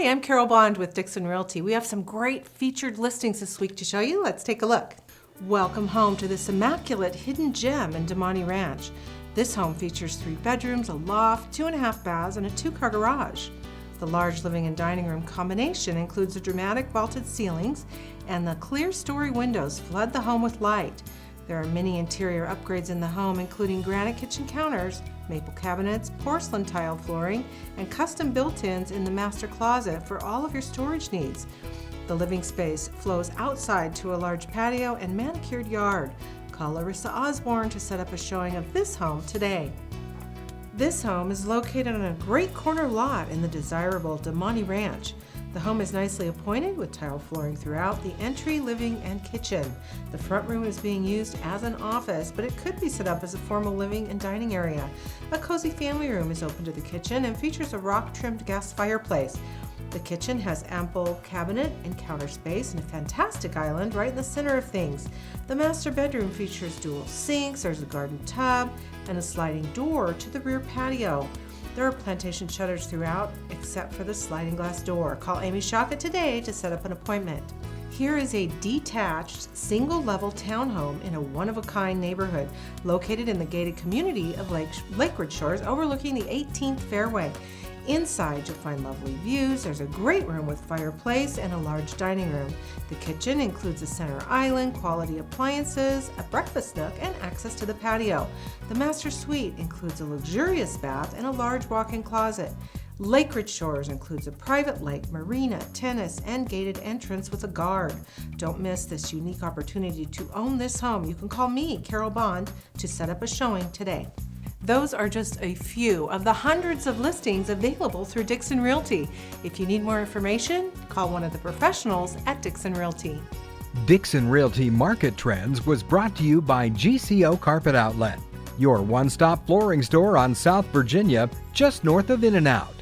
Hi, I'm Carol Bond with Dixon Realty. We have some great featured listings this week to show you. Let's take a look. Welcome home to this immaculate hidden gem in Damonte Ranch. This home features 3 bedrooms, a loft, 2.5 baths, and a 2-car garage. The large living and dining room combination includes the dramatic vaulted ceilings, and the clear story windows flood the home with light. There are many interior upgrades in the home, including granite kitchen counters, maple cabinets, porcelain tile flooring, and custom built-ins in the master closet for all of your storage needs. The living space flows outside to a large patio and manicured yard. Call Larissa Osborne to set up a showing of this home today. This home is located on a great corner lot in the desirable Damonte Ranch. The home is nicely appointed with tile flooring throughout the entry, living, and kitchen. The front room is being used as an office, but it could be set up as a formal living and dining area. A cozy family room is open to the kitchen and features a rock-trimmed gas fireplace. The kitchen has ample cabinet and counter space and a fantastic island right in the center of things. The master bedroom features dual sinks, there's a garden tub, and a sliding door to the rear patio. There are plantation shutters throughout, except for the sliding glass door. Call Amy Shaka today to set up an appointment. Here is a detached, single-level townhome in a one-of-a-kind neighborhood located in the gated community of Lakewood Shores overlooking the 18th Fairway. Inside, you'll find lovely views. There's a great room with fireplace and a large dining room. The kitchen includes a center island, quality appliances, a breakfast nook, and access to the patio. The master suite includes a luxurious bath and a large walk-in closet. Lakewood Shores includes a private lake, marina, tennis, and gated entrance with a guard. Don't miss this unique opportunity to own this home. You can call me, Carol Bond, to set up a showing today. Those are just a few of the hundreds of listings available through Dixon Realty. If you need more information, call one of the professionals at Dixon Realty. Dixon Realty Market Trends was brought to you by GCO Carpet Outlet, your one-stop flooring store on South Virginia, just north of In-N-Out.